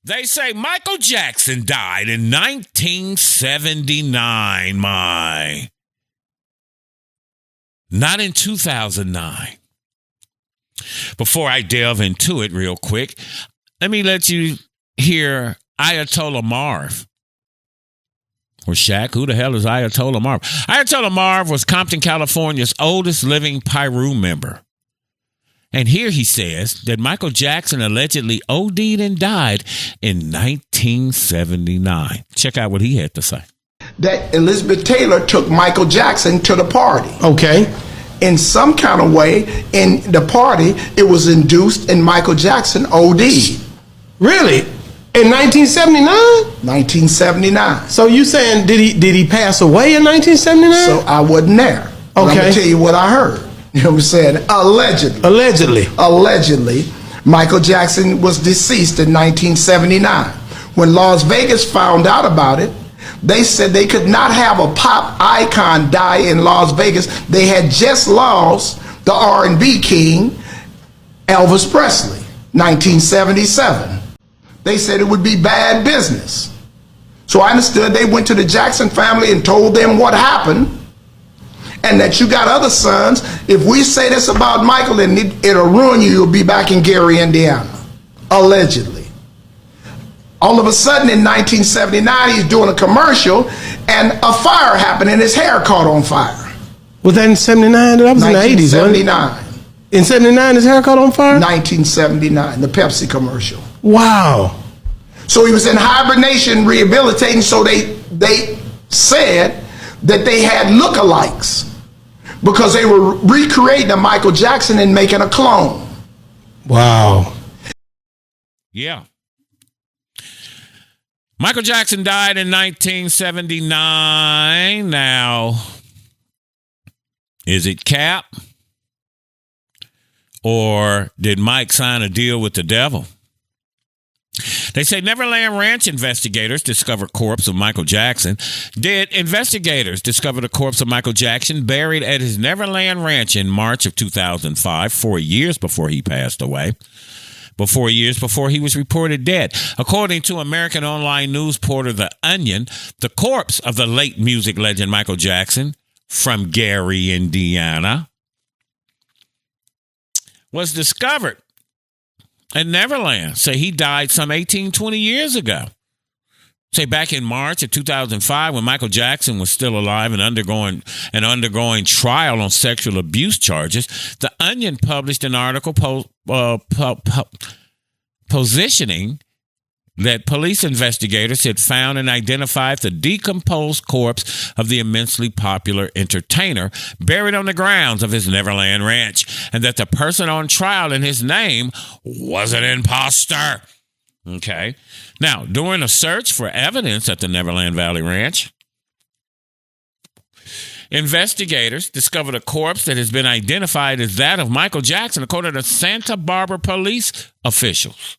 They say Michael Jackson died in 1979, not in 2009. Before I delve into it real quick, let me let you hear Ayatollah Marv. Or Shaq, who the hell is Ayatollah Marv? Ayatollah Marv was Compton, California's oldest living Pyru member. And here he says that Michael Jackson allegedly OD'd and died in 1979. Check out what he had to say. That Elizabeth Taylor took Michael Jackson to the party. Okay. In some kind of way, in the party, it was induced and Michael Jackson OD'd. Really? In 1979? 1979. So you saying did he pass away in 1979? So I wasn't there. But I'm going to tell you what I heard. You know what I'm saying? Allegedly, Michael Jackson was deceased in 1979. When Las Vegas found out about it, they said they could not have a pop icon die in Las Vegas. They had just lost the R&B king, Elvis Presley, 1977. They said it would be bad business. So I understood they went to the Jackson family and told them what happened. And that you got other sons. If we say this about Michael, then it'll ruin you. You'll be back in Gary, Indiana. Allegedly. All of a sudden in 1979, he's doing a commercial and a fire happened and his hair caught on fire. Was that in 79? That was in the 80s, wasn't it? 1979. In 79, his hair caught on fire? 1979, the Pepsi commercial. Wow. So he was in hibernation rehabilitating, so they said that they had lookalikes, because they were recreating a Michael Jackson and making a clone. Wow. Yeah. Michael Jackson died in 1979. Now, is it cap? Or did Mike sign a deal with the devil? They say Neverland Ranch investigators discover corpse of Michael Jackson. Did investigators discover the corpse of Michael Jackson buried at his Neverland Ranch in March of 2005, 4 years before he passed away, 4 years before he was reported dead? According to American online news portal The Onion, the corpse of the late music legend Michael Jackson from Gary, Indiana, was discovered at Neverland. Say he died some 18, 20 years ago. Say back in March of 2005, when Michael Jackson was still alive and undergoing trial on sexual abuse charges, The Onion published an article positioning that police investigators had found and identified the decomposed corpse of the immensely popular entertainer buried on the grounds of his Neverland Ranch, and that the person on trial in his name was an imposter. Okay. Now, during a search for evidence at the Neverland Valley Ranch, investigators discovered a corpse that has been identified as that of Michael Jackson, according to Santa Barbara police officials.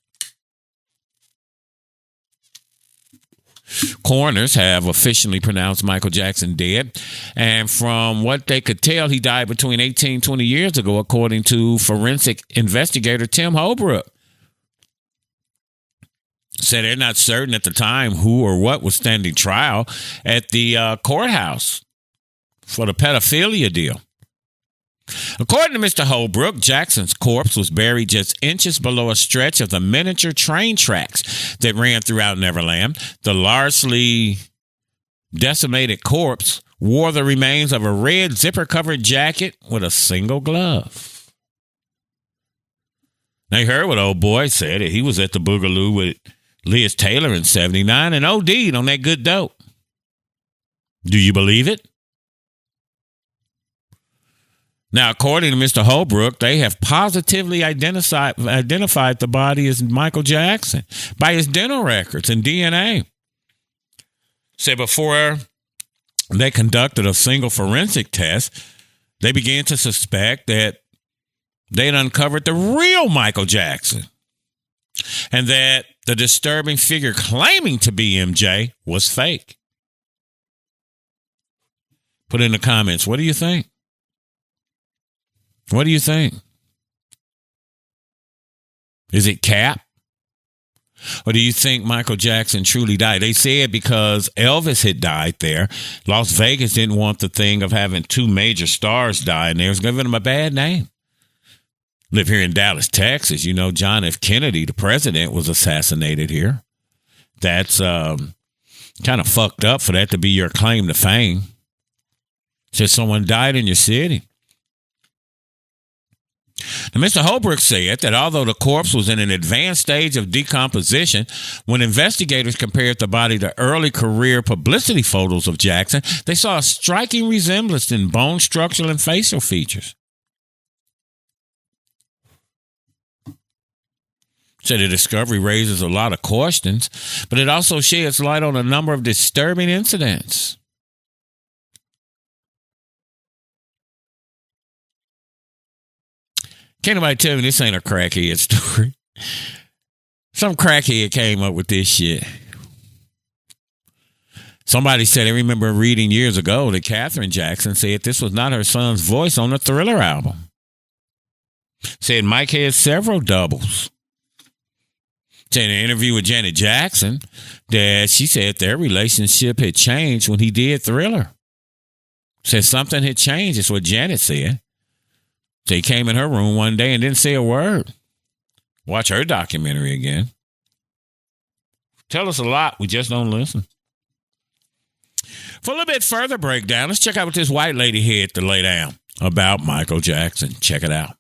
Coroners have officially pronounced Michael Jackson dead, and from what they could tell, he died between 18 and 20 years ago, according to forensic investigator Tim Holbrook. Said they're not certain at the time who or what was standing trial at the courthouse for the pedophilia deal. According to Mr. Holbrook, Jackson's corpse was buried just inches below a stretch of the miniature train tracks that ran throughout Neverland. The largely decimated corpse wore the remains of a red zipper-covered jacket with a single glove. Now, you heard what old boy said. He was at the Boogaloo with Liz Taylor in 79 and OD'd on that good dope. Do you believe it? Now, according to Mr. Holbrook, they have positively identified the body as Michael Jackson by his dental records and DNA. Said before they conducted a single forensic test, they began to suspect that they'd uncovered the real Michael Jackson and that the disturbing figure claiming to be MJ was fake. Put in the comments, what do you think? What do you think? Is it cap? Or do you think Michael Jackson truly died? They said because Elvis had died there, Las Vegas didn't want the thing of having two major stars die in there. It was giving them a bad name. Live here in Dallas, Texas. You know, John F. Kennedy, the president, was assassinated here. That's kind of fucked up for that to be your claim to fame. Just someone died in your city. Now, Mr. Holbrook said that although the corpse was in an advanced stage of decomposition, when investigators compared the body to early career publicity photos of Jackson, they saw a striking resemblance in bone structure and facial features. So the discovery raises a lot of questions, but it also sheds light on a number of disturbing incidents. Can't nobody tell me this ain't a crackhead story. Some crackhead came up with this shit. Somebody said, I remember reading years ago that Katherine Jackson said this was not her son's voice on the Thriller album. Said Mike had several doubles. Said in an interview with Janet Jackson that she said their relationship had changed when he did Thriller. Said something had changed, is what Janet said. So he came in her room one day and didn't say a word. Watch her documentary again. Tell us a lot. We just don't listen. For a little bit further breakdown, let's check out what this white lady had to lay down about Michael Jackson. Check it out.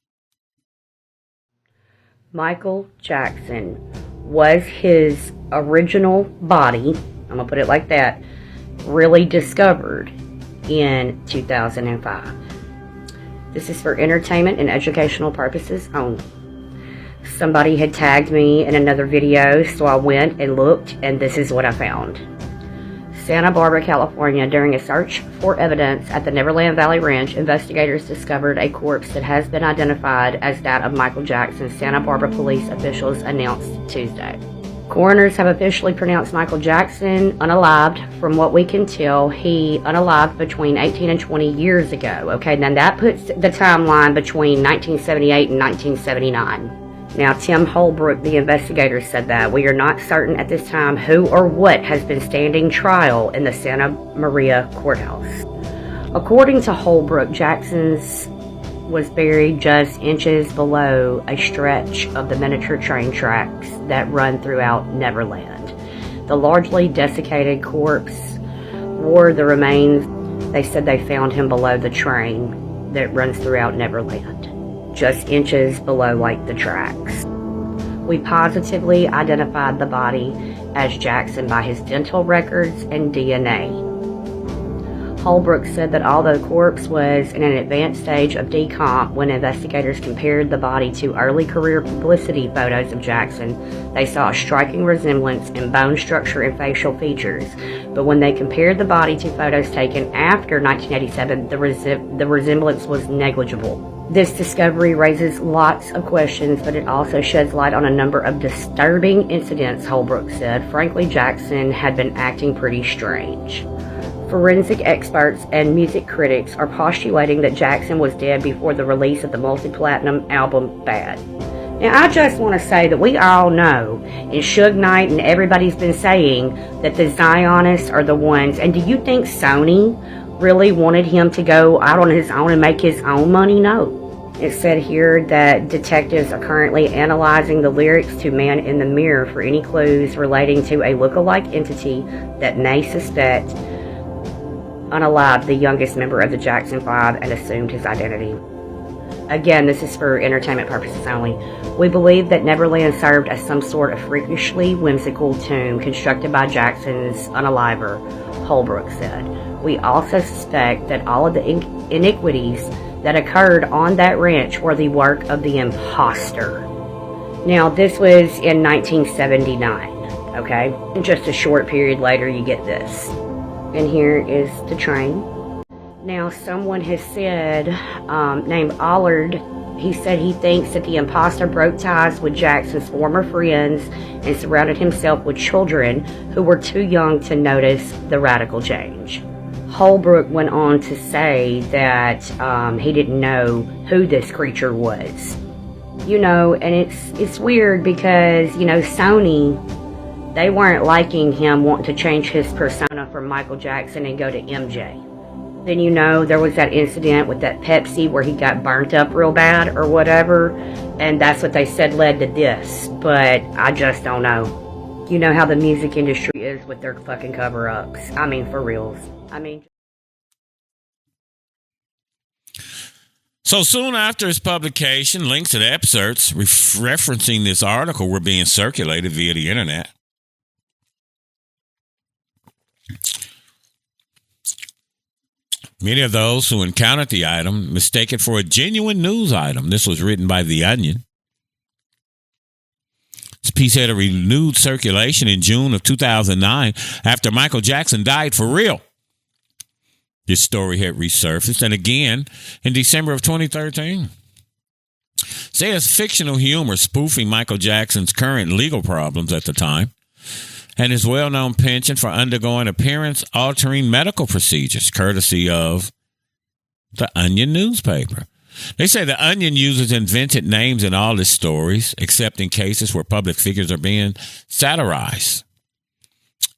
Michael Jackson was his original body, I'm going to put it like that, really discovered in 2005. This is for entertainment and educational purposes only. Somebody had tagged me in another video, so I went and looked, and this is what I found. Santa Barbara, California. During a search for evidence at the Neverland Valley Ranch, investigators discovered a corpse that has been identified as that of Michael Jackson, Santa Barbara police officials announced Tuesday. Coroners have officially pronounced Michael Jackson unalived. From what we can tell, he unalived between 18 and 20 years ago. Okay, now that puts the timeline between 1978 and 1979. Now, Tim Holbrook, the investigator, said that we are not certain at this time who or what has been standing trial in the Santa Maria courthouse. According to Holbrook, Jackson's was buried just inches below a stretch of the miniature train tracks that run throughout Neverland. The largely desiccated corpse wore the remains. They said they found him below the train that runs throughout Neverland, just inches below like the tracks. We positively identified the body as Jackson by his dental records and DNA. Holbrook said that although the corpse was in an advanced stage of decomp, when investigators compared the body to early career publicity photos of Jackson, they saw a striking resemblance in bone structure and facial features. But when they compared the body to photos taken after 1987, the resemblance was negligible. This discovery raises lots of questions, but it also sheds light on a number of disturbing incidents, Holbrook said. Frankly, Jackson had been acting pretty strange. Forensic experts and music critics are postulating that Jackson was dead before the release of the multi-platinum album Bad. Now, I just want to say that we all know, and Suge Knight and everybody's been saying, that the Zionists are the ones. And do you think Sony really wanted him to go out on his own and make his own money? No. It said here that detectives are currently analyzing the lyrics to Man in the Mirror for any clues relating to a look-alike entity that may suspect unalived the youngest member of the Jackson 5 and assumed his identity. Again, this is for entertainment purposes only. We believe that Neverland served as some sort of freakishly whimsical tomb constructed by Jackson's unaliver, Holbrook said. We also suspect that all of the iniquities that occurred on that ranch were the work of the imposter. Now, this was in 1979, okay? And just a short period later, you get this. And here is the train. Now, someone has said, named Allard, he said he thinks that the imposter broke ties with Jackson's former friends and surrounded himself with children who were too young to notice the radical change. Holbrook went on to say that he didn't know who this creature was. You know, and it's weird because, you know, Sony, they weren't liking him wanting to change his persona from Michael Jackson and go to MJ. Then, you know, there was that incident with that Pepsi where he got burnt up real bad or whatever, and that's what they said led to this. But I just don't know. You know how the music industry is with their fucking cover-ups. I mean, for reals. I mean... So soon after its publication, links to the excerpts referencing this article were being circulated via the internet. Many of those who encountered the item mistake it for a genuine news item. This was written by The Onion. This piece had a renewed circulation in June of 2009 after Michael Jackson died for real. This story had resurfaced and again in December of 2013. Says fictional humor spoofing Michael Jackson's current legal problems at the time and his well-known penchant for undergoing appearance-altering medical procedures, courtesy of The Onion newspaper. They say The Onion uses invented names in all its stories, except in cases where public figures are being satirized.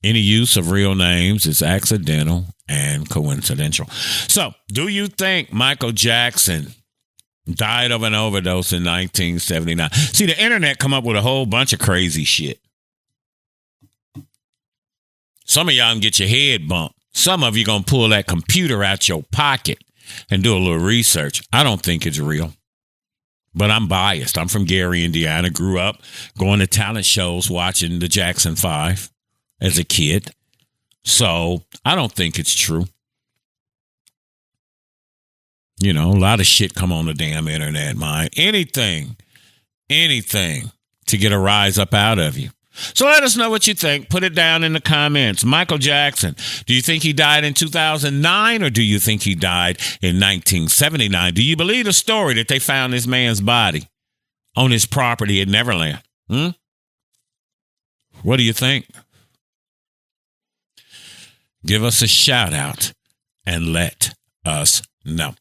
Any use of real names is accidental and coincidental. So, do you think Michael Jackson died of an overdose in 1979? See, the internet come up with a whole bunch of crazy shit. Some of y'all can get your head bumped. Some of you going to pull that computer out your pocket and do a little research. I don't think it's real. But I'm biased. I'm from Gary, Indiana. Grew up going to talent shows, watching the Jackson 5 as a kid. So I don't think it's true. You know, a lot of shit come on the damn internet, man. Anything to get a rise up out of you. So let us know what you think. Put it down in the comments. Michael Jackson, do you think he died in 2009 or do you think he died in 1979? Do you believe the story that they found this man's body on his property at Neverland? What do you think? Give us a shout out and let us know.